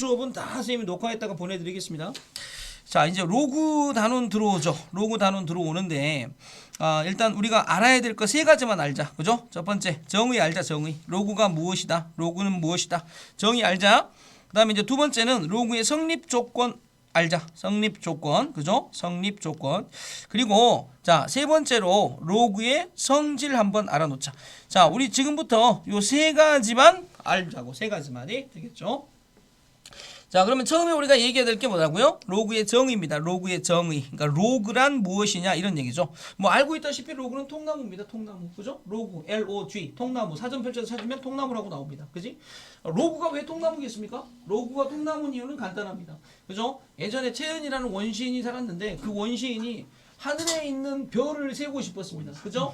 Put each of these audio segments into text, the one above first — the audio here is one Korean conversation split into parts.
수업은 다 선생님이 녹화했다가 보내드리겠습니다. 자, 이제 로그 단원 들어오죠. 로그 단원 들어오는데 일단 우리가 알아야 될 거 세 가지만 알자. 그죠? 첫 번째, 정의 알자. 정의. 로그가 무엇이다. 로그는 무엇이다. 정의 알자. 그 다음에 이제 두 번째는 로그의 성립 조건 알자. 성립 조건. 그죠? 성립 조건. 그리고 자, 세 번째로 로그의 성질 한번 알아놓자. 자, 우리 지금부터 요 세 가지만 알자고. 세 가지만이 되겠죠? 자, 그러면 처음에 우리가 얘기해야 될 게 뭐라고요? 로그의 정의입니다. 로그의 정의. 그러니까 로그란 무엇이냐 이런 얘기죠. 뭐 알고 있다시피 로그는 통나무입니다. 통나무. 그죠? 로그, LOG, 통나무. 사전 펼쳐서 찾으면 통나무라고 나옵니다. 그지? 로그가 왜 통나무겠습니까? 로그가 통나무인 이유는 간단합니다. 그죠? 예전에 채연이라는 원시인이 살았는데 그 원시인이 하늘에 있는 별을 세고 싶었습니다. 그죠?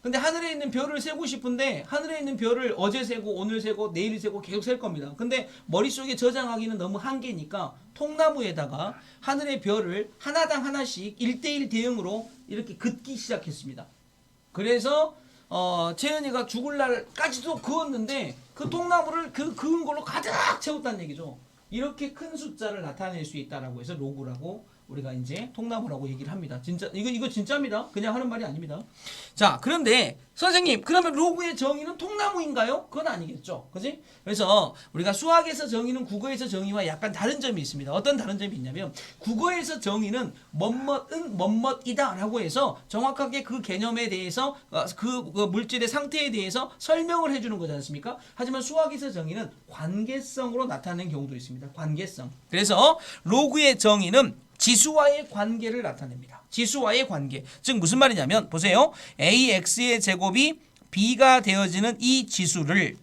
근데 하늘에 있는 별을 세고 싶은데 하늘에 있는 별을 어제 세고 오늘 세고 내일 세고 계속 셀 겁니다. 근데 머릿속에 저장하기는 너무 한계니까 통나무에다가 하늘의 별을 하나당 하나씩 1대1 대응으로 이렇게 긋기 시작했습니다. 그래서 채연이가 죽을 날까지도 그었는데 그 통나무를 그은 걸로 가득 채웠다는 얘기죠. 이렇게 큰 숫자를 나타낼 수 있다라고 해서 로그라고 우리가 이제 통나무라고 얘기를 합니다. 진짜 이거 진짜입니다. 그냥 하는 말이 아닙니다. 자, 그런데 선생님, 그러면 로그의 정의는 통나무인가요? 그건 아니겠죠. 그지? 그래서 우리가 수학에서 정의는 국어에서 정의와 약간 다른 점이 있습니다. 어떤 다른 점이 있냐면 국어에서 정의는 뭐뭐은 뭐뭐이다라고 해서 정확하게 그 개념에 대해서 그 물질의 상태에 대해서 설명을 해주는 거지 않습니까? 하지만 수학에서 정의는 관계성으로 나타내는 경우도 있습니다. 관계성. 그래서 로그의 정의는 지수와의 관계를 나타냅니다. 지수와의 관계. 즉 무슨 말이냐면 보세요. AX의 제곱이 B가 되어지는 이 지수를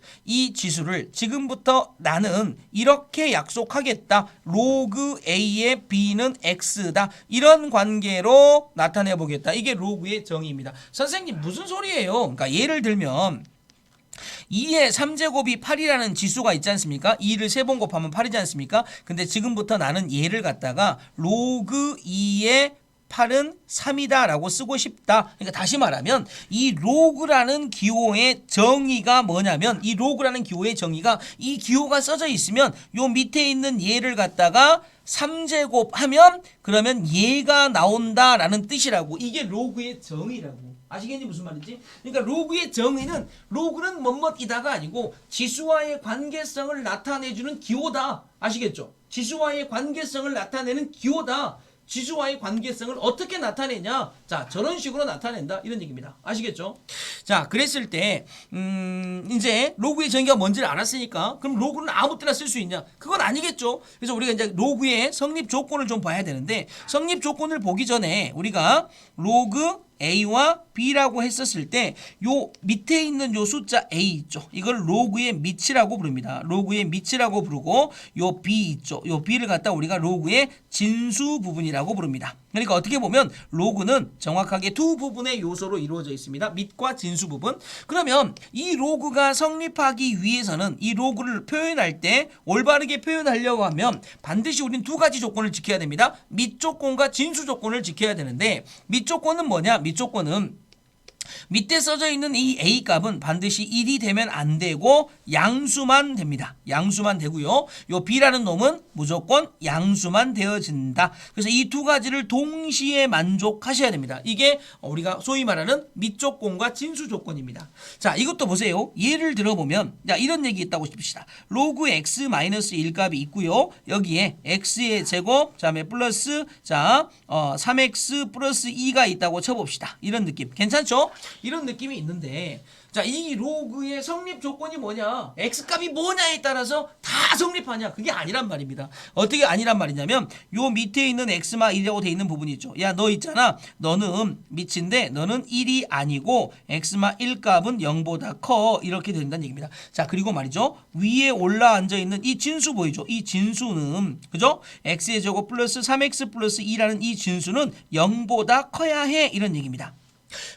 지금부터 나는 이렇게 약속하겠다. 로그 A의 B는 X다. 이런 관계로 나타내 보겠다. 이게 로그의 정의입니다. 선생님 무슨 소리예요? 그러니까 예를 들면 2의 3제곱이 8이라는 지수가 있지 않습니까? 2를 3번 곱하면 8이지 않습니까? 근데 지금부터 나는 얘를 갖다가 로그 2의 8은 3이다 라고 쓰고 싶다. 그러니까 다시 말하면 이 로그라는 기호의 정의가 뭐냐면 이 로그라는 기호의 정의가 이 기호가 써져 있으면 요 밑에 있는 얘를 갖다가 3제곱 하면 그러면 얘가 나온다라는 뜻이라고. 이게 로그의 정의라고. 아시겠니 무슨 말인지? 그러니까 로그의 정의는 로그는 뭐뭐이다가 아니고 지수와의 관계성을 나타내주는 기호다. 아시겠죠? 지수와의 관계성을 나타내는 기호다. 지수와의 관계성을 어떻게 나타내냐? 자, 저런 식으로 나타낸다. 이런 얘기입니다. 아시겠죠? 자, 그랬을 때 이제 로그의 정의가 뭔지를 알았으니까 그럼 로그는 아무 때나 쓸 수 있냐? 그건 아니겠죠. 그래서 우리가 이제 로그의 성립 조건을 좀 봐야 되는데 성립 조건을 보기 전에 우리가 로그 A와 B라고 했었을 때 요 밑에 있는 요 숫자 A 있죠. 이걸 로그의 밑이라고 부릅니다. 로그의 밑이라고 부르고 요 B 있죠. 요 B를 갖다 우리가 로그의 진수 부분이라고 부릅니다. 그러니까 어떻게 보면 로그는 정확하게 두 부분의 요소로 이루어져 있습니다. 밑과 진수 부분. 그러면 이 로그가 성립하기 위해서는 이 로그를 표현할 때 올바르게 표현하려고 하면 반드시 우리는 두 가지 조건을 지켜야 됩니다. 밑 조건과 진수 조건을 지켜야 되는데 밑 조건은 뭐냐? 밑 조건은 밑에 써져 있는 이 A 값은 반드시 1이 되면 안 되고 양수만 됩니다. 양수만 되고요. 요 B라는 놈은 무조건 양수만 되어진다. 그래서 이 두 가지를 동시에 만족하셔야 됩니다. 이게 우리가 소위 말하는 밑 조건과 진수 조건입니다. 자, 이것도 보세요. 예를 들어보면 자, 이런 얘기 있다고 싶읍시다. 로그 x-1 값이 있고요. 여기에 x의 제곱, 그다음에 플러스 3x 플러스 2가 있다고 쳐봅시다. 이런 느낌. 괜찮죠? 이런 느낌이 있는데 자, 이 로그의 성립 조건이 뭐냐? x값이 뭐냐에 따라서 다 성립하냐? 그게 아니란 말입니다. 어떻게 아니란 말이냐면 요 밑에 있는 x마 1이라고 돼 있는 부분이 있죠. 야, 너 있잖아. 너는 밑인데 너는 1이 아니고 x마 1 값은 0보다 커. 이렇게 된다는 얘기입니다. 자, 그리고 말이죠. 위에 올라앉아 있는 이 진수 보이죠? 이 진수는 그죠? x의 제곱 플러스 3x 플러스 2라는 이 진수는 0보다 커야 해. 이런 얘기입니다.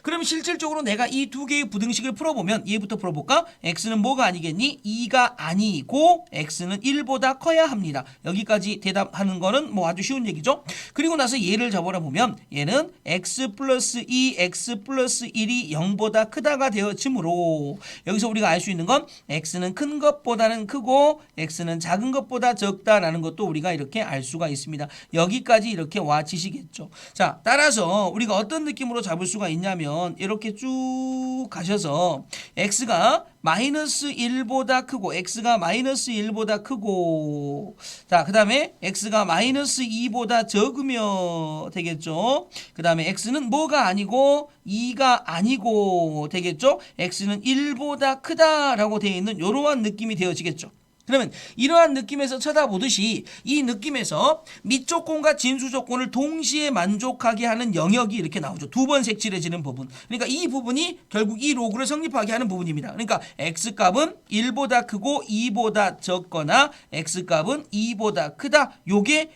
그럼 실질적으로 내가 이 두 개의 부등식을 풀어보면 얘부터 풀어볼까? x는 뭐가 아니겠니? 2가 아니고 x는 1보다 커야 합니다. 여기까지 대답하는 거는 뭐 아주 쉬운 얘기죠. 그리고 나서 얘를 잡아라 보면 얘는 x 플러스 2, x 플러스 1이 0보다 크다가 되어지므로 여기서 우리가 알 수 있는 건 x는 큰 것보다는 크고 x는 작은 것보다 적다라는 것도 우리가 이렇게 알 수가 있습니다. 여기까지 이렇게 와지시겠죠. 자, 따라서 우리가 어떤 느낌으로 잡을 수가 있냐면 이렇게 쭉 가셔서 x가 마이너스 1보다 크고 x가 마이너스 1보다 크고 자, 그 다음에 x가 마이너스 2보다 적으면 되겠죠. 그 다음에 x는 뭐가 아니고 2가 아니고 되겠죠. x는 1보다 크다라고 되어 있는 이러한 느낌이 되어지겠죠. 그러면 이러한 느낌에서 쳐다보듯이 이 느낌에서 밑조건과 진수조건을 동시에 만족하게 하는 영역이 이렇게 나오죠. 두 번 색칠해지는 부분. 그러니까 이 부분이 결국 이 로그를 성립하게 하는 부분입니다. 그러니까 x값은 1보다 크고 2보다 적거나 x값은 2보다 크다.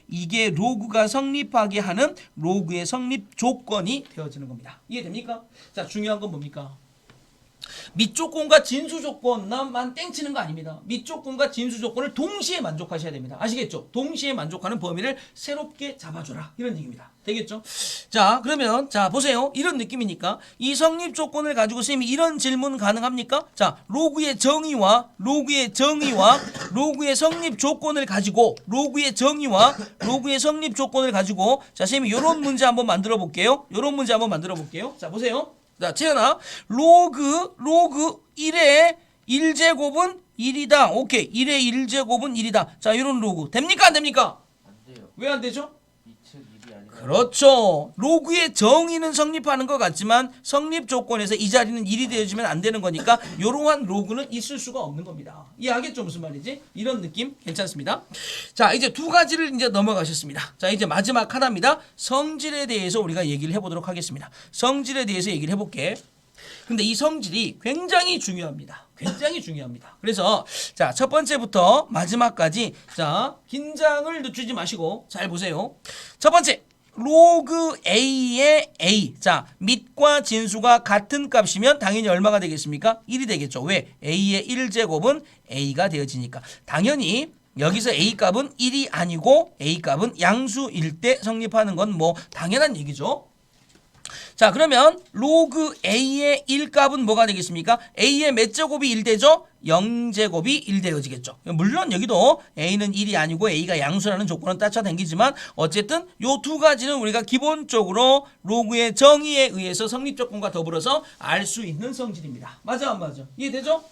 이게 로그가 성립하게 하는 로그의 성립 조건이 되어지는 겁니다. 이해됩니까? 자, 중요한 건 뭡니까? 밑조건과 진수조건만 땡치는 거 아닙니다. 밑조건과 진수조건을 동시에 만족하셔야 됩니다. 아시겠죠? 동시에 만족하는 범위를 새롭게 잡아줘라. 이런 얘기입니다. 되겠죠? 자, 그러면 자 보세요. 이런 느낌이니까 이 성립조건을 가지고 쌤이 이런 질문 가능합니까? 자, 로그의 정의와 로그의 성립조건을 가지고 로그의 정의와 로그의 성립조건을 가지고 자, 쌤이 이런 문제 한번 만들어 볼게요. 자, 보세요. 자, 채연아, 로그 1의 1제곱은 1이다. 오케이. 1의 1제곱은 1이다. 자, 이런 로그. 됩니까? 안 됩니까? 안 돼요. 왜 안 되죠? 이측 1이 아니라. 그렇죠. 로그의 정의는 성립하는 것 같지만 성립 조건에서 이 자리는 1이 되어지면 안 되는 거니까 이러한 로그는 있을 수가 없는 겁니다. 이해하겠죠? 무슨 말이지? 이런 느낌 괜찮습니다. 자, 이제 두 가지를 이제 넘어가셨습니다. 자, 이제 마지막 하나입니다. 성질에 대해서 우리가 얘기를 해보도록 하겠습니다. 성질에 대해서 얘기를 해볼게. 근데 이 성질이 굉장히 중요합니다. 그래서 자, 첫 번째부터 마지막까지 자, 긴장을 늦추지 마시고 잘 보세요. 첫 번째, 로그 A의 A. 자, 밑과 진수가 같은 값이면 당연히 얼마가 되겠습니까? 1이 되겠죠. 왜? A의 1제곱은 A가 되어지니까. 당연히 여기서 A 값은 1이 아니고 A 값은 양수일 때 성립하는 건 뭐 당연한 얘기죠. 자, 그러면 로그 A의 1값은 뭐가 되겠습니까? A의 몇 제곱이 1 되죠? 0제곱이 1 되어지겠죠. 물론 여기도 A는 1이 아니고 A가 양수라는 조건은 따쳐당기지만 어쨌든 요 두 가지는 우리가 기본적으로 로그의 정의에 의해서 성립조건과 더불어서 알 수 있는 성질입니다. 맞아 안 맞아? 이해되죠?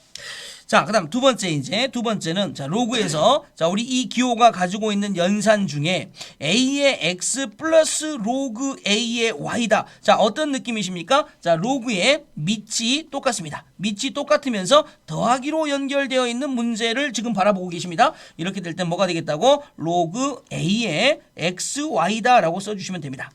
자, 그 다음 두 번째는 자, 로그에서 자, 우리 이 기호가 가지고 있는 연산 중에 A의 X 플러스 로그 A의 Y다. 자, 어떤 느낌이십니까? 자, 로그의 밑이 똑같습니다. 밑이 똑같으면서 더하기로 연결되어 있는 문제를 지금 바라보고 계십니다. 이렇게 될 땐 뭐가 되겠다고? 로그 A의 XY다 라고 써주시면 됩니다.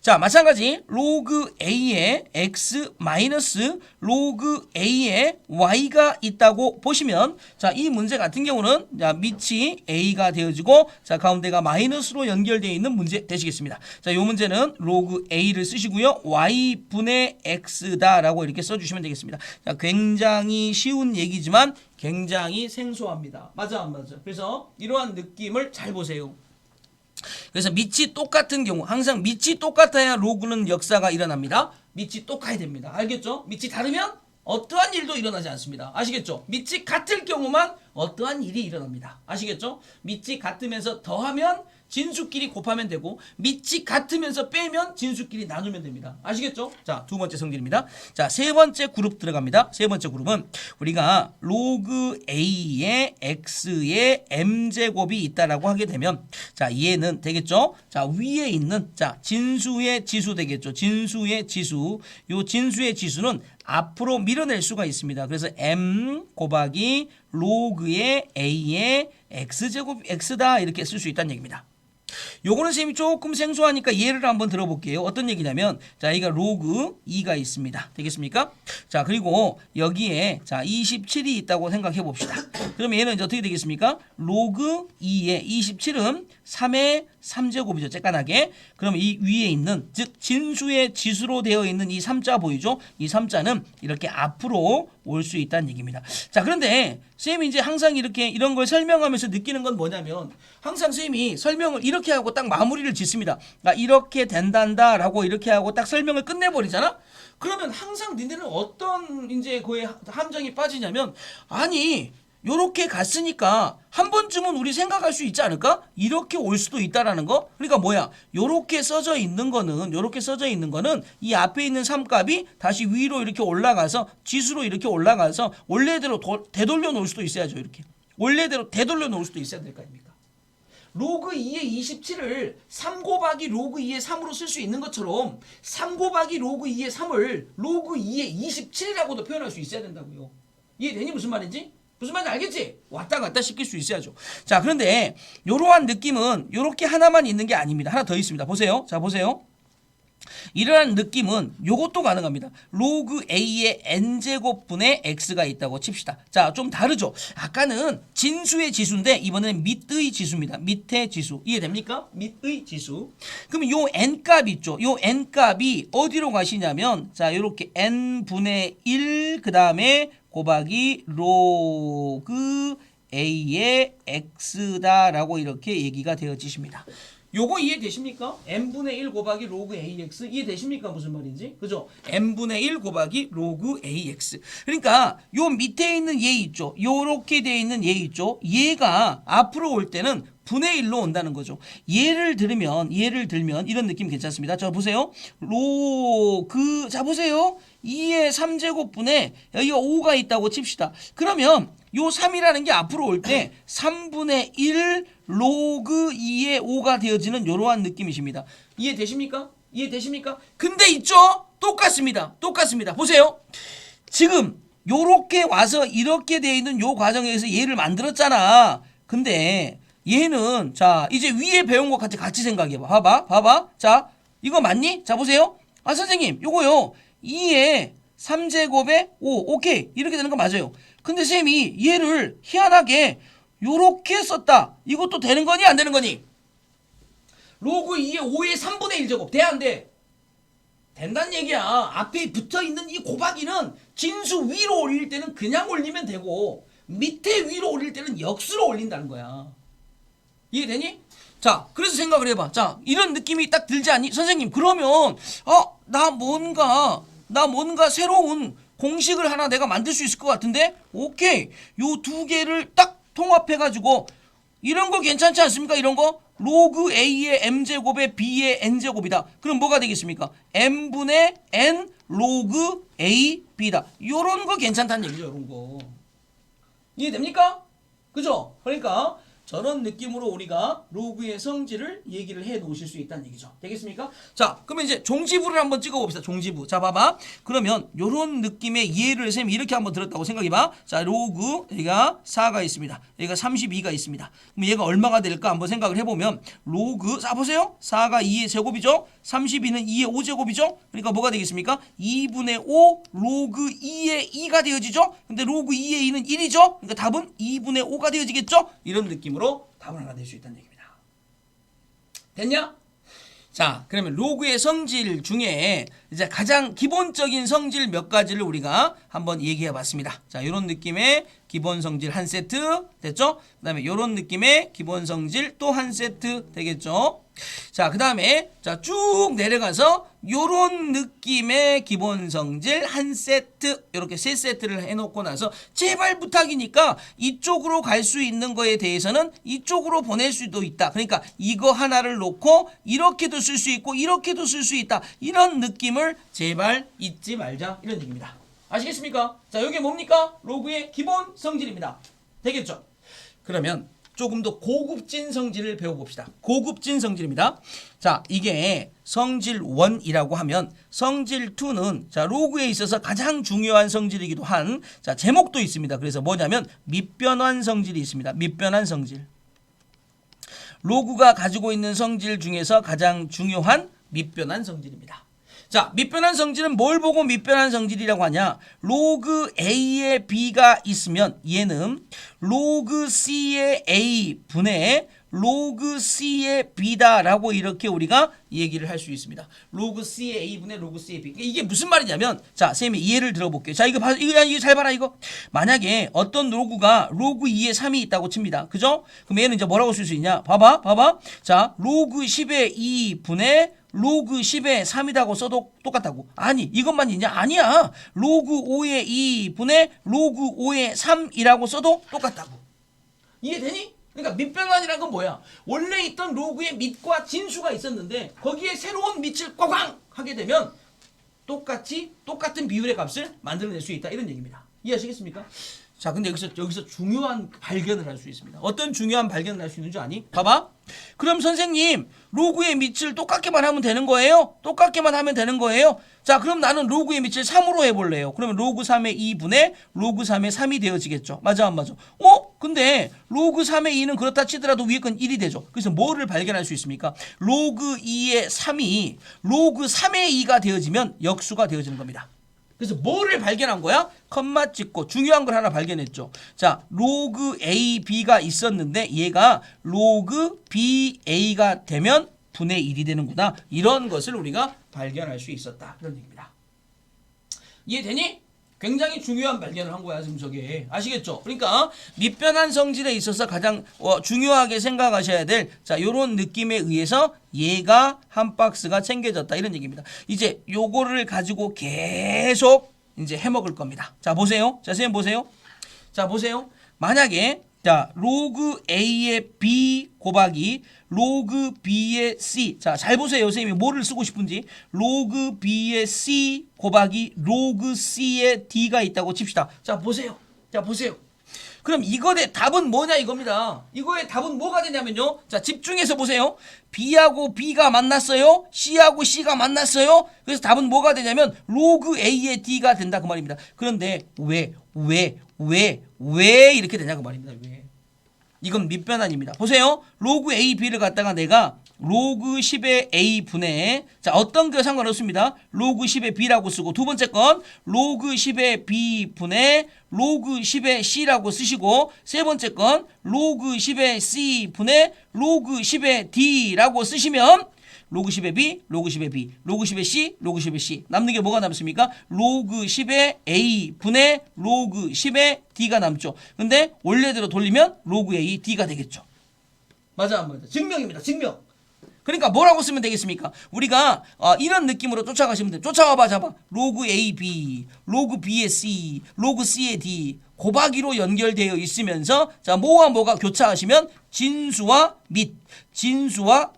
자, 마찬가지 로그 A의 X 마이너스 로그 A의 Y가 있다고 보시면 자, 이 문제 같은 경우는 자, 밑이 A가 되어지고 자, 가운데가 마이너스로 연결되어 있는 문제 되시겠습니다. 자, 이 문제는 로그 A를 쓰시고요. Y분의 X다 라고 이렇게 써주시면 되겠습니다. 자, 굉장히 쉬운 얘기지만 굉장히 생소합니다. 맞아 안 맞아? 그래서 이러한 느낌을 잘 보세요. 그래서 밑이 똑같은 경우 항상 밑이 똑같아야 로그는 역사가 일어납니다. 밑이 똑같아야 됩니다. 알겠죠? 밑이 다르면 어떠한 일도 일어나지 않습니다. 아시겠죠? 밑이 같을 경우만 어떠한 일이 일어납니다. 아시겠죠? 밑이 같으면서 더하면 진수끼리 곱하면 되고 밑이 같으면서 빼면 진수끼리 나누면 됩니다. 아시겠죠? 자, 두 번째 성질입니다. 자, 세 번째 그룹 들어갑니다. 세 번째 그룹은 우리가 로그 A의 X의 M제곱이 있다라고 하게 되면 자, 얘는 되겠죠? 자, 위에 있는 자, 진수의 지수 되겠죠? 진수의 지수. 요 진수의 지수는 앞으로 밀어낼 수가 있습니다. 그래서 M 곱하기 로그의 A의 X제곱 X다 이렇게 쓸 수 있다는 얘기입니다. 요거는 선생님이 조금 생소하니까 예를 한번 들어볼게요. 어떤 얘기냐면 자, 이가 로그 2가 있습니다. 되겠습니까? 자, 그리고 여기에 자, 27이 있다고 생각해 봅시다. 그러면 얘는 이제 어떻게 되겠습니까? 로그 2의 27은 3의 3제곱이죠. 쬐깐하게. 그럼 이 위에 있는 즉 진수의 지수로 되어 있는 이 3자 보이죠? 이 3자는 이렇게 앞으로 올 수 있다는 얘기입니다. 자, 그런데 쌤이 이제 항상 이렇게 이런 걸 설명하면서 느끼는 건 뭐냐면 항상 쌤이 설명을 이렇게 하고 딱 마무리를 짓습니다. 이렇게 된단다라고 이렇게 하고 딱 설명을 끝내버리잖아? 그러면 항상 니네는 어떤 이제 그의 함정이 빠지냐면 아니 요렇게 갔으니까 한 번쯤은 우리 생각할 수 있지 않을까? 이렇게 올 수도 있다라는 거. 그러니까 뭐야? 요렇게 써져 있는 거는 이 앞에 있는 3값이 다시 위로 이렇게 올라가서 지수로 이렇게 올라가서 원래대로 되돌려 놓을 수도 있어야죠. 이렇게. 원래대로 되돌려 놓을 수도 있어야 될 거 아닙니까? 로그 2의 27을 3 곱하기 로그 2의 3으로 쓸 수 있는 것처럼 3 곱하기 로그 2의 3을 로그 2의 27이라고도 표현할 수 있어야 된다고요. 이해되니 무슨 말인지? 무슨 말인지 알겠지? 왔다 갔다 시킬 수 있어야죠. 자, 그런데 이러한 느낌은 이렇게 하나만 있는 게 아닙니다. 하나 더 있습니다. 보세요. 자, 보세요. 이러한 느낌은 요것도 가능합니다. 로그 A의 n제곱분의 x가 있다고 칩시다. 자, 좀 다르죠? 아까는 진수의 지수인데 이번에는 밑의 지수입니다. 밑의 지수. 이해됩니까? 밑의 지수. 그럼 요 n값 있죠? 요 n값이 어디로 가시냐면 자, 요렇게 n분의 1 그다음에 곱하기 로그 A의 x다라고 이렇게 얘기가 되어지십니다. 요거 이해되십니까? n분의 1 곱하기 로그 ax 이해되십니까? 무슨 말인지? 그죠? n분의 1 곱하기 로그 ax. 그러니까 요 밑에 있는 얘 있죠? 요렇게 돼 있는 얘 있죠? 얘가 앞으로 올 때는 분의 1로 온다는 거죠. 예를 들면 이런 느낌 괜찮습니다. 자, 보세요. 로그 자, 보세요. 2의 3제곱분에 여기가 5가 있다고 칩시다. 그러면 요 3이라는 게 앞으로 올 때 3분의 1 로그 2의 5가 되어지는 이러한 느낌이십니다. 이해되십니까? 이해되십니까? 근데 있죠? 똑같습니다. 보세요. 지금 요렇게 와서 이렇게 되어 있는 요 과정에서 얘를 만들었잖아. 근데 얘는 자 이제 위에 배운 것 같이 생각해봐. 봐봐. 자 이거 맞니? 자 보세요. 아 선생님 요거요. 2의 3제곱에 5 오케이 이렇게 되는 거 맞아요. 근데 쌤이 얘를 희한하게 요렇게 썼다. 이것도 되는 거니 안 되는 거니? 로그 2의 5의 3분의 1제곱 돼 안 돼? 된다는 얘기야. 앞에 붙어있는 이 곱하기는 진수 위로 올릴 때는 그냥 올리면 되고 밑에 위로 올릴 때는 역수로 올린다는 거야. 이해되니? 자, 그래서 생각을 해봐. 자, 이런 느낌이 딱 들지 않니? 선생님, 그러면 나 뭔가 새로운 공식을 하나 내가 만들 수 있을 것 같은데? 오케이. 요 두 개를 딱 통합해가지고 이런 거 괜찮지 않습니까? 이런 거? 로그 A의 M제곱에 B의 N제곱이다. 그럼 뭐가 되겠습니까? M분의 N 로그 A, B다. 요런 거 괜찮다는 얘기죠. 요런 거. 이해됩니까? 그죠? 그러니까 저런 느낌으로 우리가 로그의 성질을 얘기를 해 놓으실 수 있다는 얘기죠. 되겠습니까? 자, 그러면 이제 종지부를 한번 찍어 봅시다. 종지부. 자, 봐봐. 그러면 요런 느낌의 예를 쌤이 이렇게 한번 들었다고 생각해 봐. 자, 로그 여기가 4가 있습니다. 여기가 32가 있습니다. 그럼 얘가 얼마가 될까 한번 생각을 해 보면 로그 자 보세요. 4가 2의 제곱이죠. 32는 2의 5제곱이죠. 그러니까 뭐가 되겠습니까? 2분의 5 로그 2의 2가 되어지죠. 근데 로그 2의 2는 1이죠. 그러니까 답은 2분의 5가 되어지겠죠. 이런 느낌으로 답을 하나 낼 수 있다는 얘기입니다. 됐냐? 자, 그러면 로그의 성질 중에 이제 가장 기본적인 성질 몇 가지를 우리가 한번 얘기해 봤습니다. 자, 이런 느낌의 기본 성질 한 세트 됐죠? 그다음에 이런 느낌의 기본 성질 또 한 세트 되겠죠? 자, 그다음에 자, 쭉 내려가서 요런 느낌의 기본 성질 한 세트 이렇게 세 세트를 해놓고 나서 제발 부탁이니까 이쪽으로 갈 수 있는 거에 대해서는 이쪽으로 보낼 수도 있다. 그러니까 이거 하나를 놓고 이렇게도 쓸 수 있고 이렇게도 쓸 수 있다. 이런 느낌을 제발 잊지 말자 이런 얘기입니다. 아시겠습니까? 자, 이게 뭡니까? 로그의 기본 성질입니다. 되겠죠? 그러면 조금 더 고급진 성질을 배워봅시다. 고급진 성질입니다. 자, 이게 성질 1이라고 하면 성질 2는 자, 로그에 있어서 가장 중요한 성질이기도 한 자, 제목도 있습니다. 그래서 뭐냐면 밑변환 성질이 있습니다. 밑변환 성질. 로그가 가지고 있는 성질 중에서 가장 중요한 밑변환 성질입니다. 자, 밑변환 성질은 뭘 보고 밑변환 성질이라고 하냐? 로그 A에 B가 있으면 얘는 로그 C의 A 분의 로그 C의 B다라고 이렇게 우리가 얘기를 할 수 있습니다. 로그 C의 A분의 로그 C의 B. 이게 무슨 말이냐면 자, 쌤이 예를 들어볼게요. 자, 이거 잘 봐라 이거. 만약에 어떤 로그가 로그 2의 3이 있다고 칩니다. 그죠? 그럼 얘는 이제 뭐라고 쓸 수 있냐? 봐봐. 자, 로그 10의 2분의 로그 10의 3이라고 써도 똑같다고. 아니, 이것만 있냐? 아니야. 로그 5의 2분의 로그 5의 3이라고 써도 똑같다고. 이해되니? 그러니까 밑변환이란 건 뭐야? 원래 있던 로그의 밑과 진수가 있었는데 거기에 새로운 밑을 꽝꽝 하게 되면 똑같은 비율의 값을 만들어낼 수 있다. 이런 얘기입니다. 이해하시겠습니까? 자, 근데 여기서 중요한 발견을 할 수 있습니다. 어떤 중요한 발견을 할 수 있는 줄 아니? 봐봐. 그럼 선생님, 로그의 밑을 똑같게만 하면 되는 거예요? 똑같게만 하면 되는 거예요? 자, 그럼 나는 로그의 밑을 3으로 해볼래요. 그러면 로그 3의 2분의 로그 3의 3이 되어지겠죠. 맞아, 안 맞아? 근데 로그 3의 2는 그렇다 치더라도 위에 건 1이 되죠. 그래서 뭐를 발견할 수 있습니까? 로그 2의 3이 로그 3의 2가 되어지면 역수가 되어지는 겁니다. 그래서 뭐를 발견한 거야? 컴마 찍고 중요한 걸 하나 발견했죠. 자, 로그 A, B가 있었는데 얘가 로그 B, A가 되면 분의 1이 되는구나. 이런 것을 우리가 발견할 수 있었다. 그런 얘기입니다. 이해되니? 굉장히 중요한 발견을 한 거야, 지금 저게. 아시겠죠? 그러니까 밑변환 성질에 있어서 가장 중요하게 생각하셔야 될 자, 요런 느낌에 의해서 얘가 한 박스가 챙겨졌다. 이런 얘기입니다. 이제 요거를 가지고 계속 이제 해먹을 겁니다. 자, 보세요. 자, 선생님 보세요. 자, 보세요. 만약에 자, 로그 A의 B 곱하기 로그 B의 C. 자, 잘 보세요. 선생님이 뭐를 쓰고 싶은지. 로그 B의 C 곱하기 로그 C의 D가 있다고 칩시다. 자, 보세요. 자, 보세요. 그럼 이거의 답은 뭐냐 이겁니다. 이거의 답은 뭐가 되냐면요. 자, 집중해서 보세요. B하고 B가 만났어요. C하고 C가 만났어요. 그래서 답은 뭐가 되냐면 로그 A의 D가 된다 그 말입니다. 그런데 왜 이렇게 되냐 그 말입니다. 왜? 이건 밑변환입니다. 보세요. 로그 A, B를 갖다가 내가 로그 10의 A분의 자, 어떤 게 상관없습니다. 로그 10의 B라고 쓰고 두 번째 건 로그 10의 B분의 로그 10의 C라고 쓰시고 세 번째 건 로그 10의 C분의 로그 10의 D라고 쓰시면 로그 10의 B, 로그 10의 B, 로그 10의 C, 로그 10의 C. 남는 게 뭐가 남습니까? 로그 10의 A 분의 로그 10의 D가 남죠. 근데 원래대로 돌리면 로그 A, D가 되겠죠. 맞아 안 맞아? 증명입니다. 증명. 그러니까 뭐라고 쓰면 되겠습니까? 우리가 이런 느낌으로 쫓아가시면 돼요. 쫓아와봐 잡아. 로그 A, B, 로그 B의 C, 로그 C의 D 곱하기로 연결되어 있으면서 자, 뭐와 뭐가 교차하시면 진수와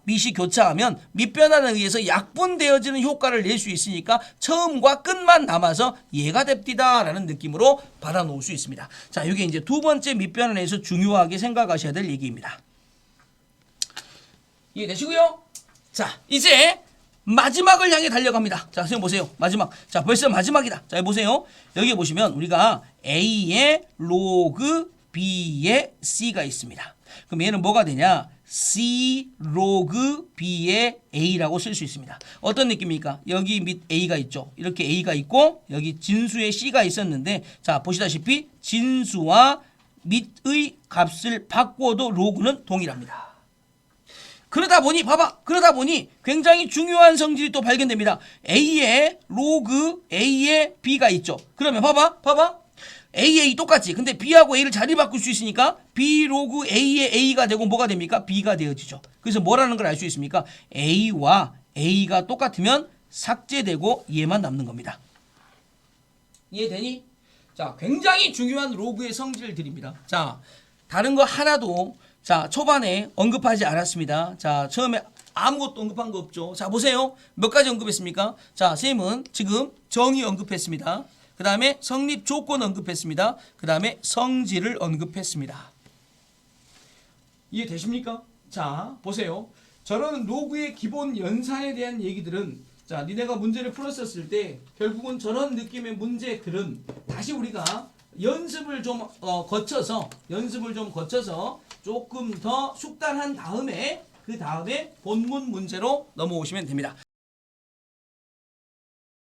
밑이 교차하면 밑변환에 의해서 약분되어지는 효과를 낼 수 있으니까 처음과 끝만 남아서 얘가 됩디다라는 느낌으로 받아놓을 수 있습니다. 자, 이게 이제 두 번째 밑변환에서 중요하게 생각하셔야 될 얘기입니다. 이해되시고요? 자, 이제 마지막을 향해 달려갑니다. 자, 선생님 보세요. 마지막. 자, 벌써 마지막이다. 자, 보세요. 여기 보시면 우리가 A의 로그 B의 C가 있습니다. 그럼 얘는 뭐가 되냐? C 로그 B의 A라고 쓸 수 있습니다. 어떤 느낌입니까? 여기 밑 A가 있죠. 이렇게 A가 있고 여기 진수의 C가 있었는데 자, 보시다시피 진수와 밑의 값을 바꿔도 로그는 동일합니다. 그러다 보니 굉장히 중요한 성질이 또 발견됩니다. A의 로그 A의 B가 있죠. 그러면 봐봐. A 똑같지. 근데 B하고 A를 자리 바꿀 수 있으니까 B 로그 A의 A가 되고 뭐가 됩니까? B가 되어지죠. 그래서 뭐라는 걸 알 수 있습니까? A와 A가 똑같으면 삭제되고 얘만 남는 겁니다. 이해되니? 자, 굉장히 중요한 로그의 성질들입니다. 자, 다른 거 하나도 자, 초반에 언급하지 않았습니다. 자, 처음에 아무것도 언급한 거 없죠. 자, 보세요. 몇 가지 언급했습니까? 자, 쌤은 지금 정의 언급했습니다. 그 다음에 성립 조건 언급했습니다. 그 다음에 성질을 언급했습니다. 이해되십니까? 자, 보세요. 저런 로그의 기본 연산에 대한 얘기들은 자, 니네가 문제를 풀었었을 때 결국은 저런 느낌의 문제들은 다시 우리가 연습을 좀 거쳐서 조금 더 숙달한 다음에 그 다음에 본문 문제로 넘어오시면 됩니다.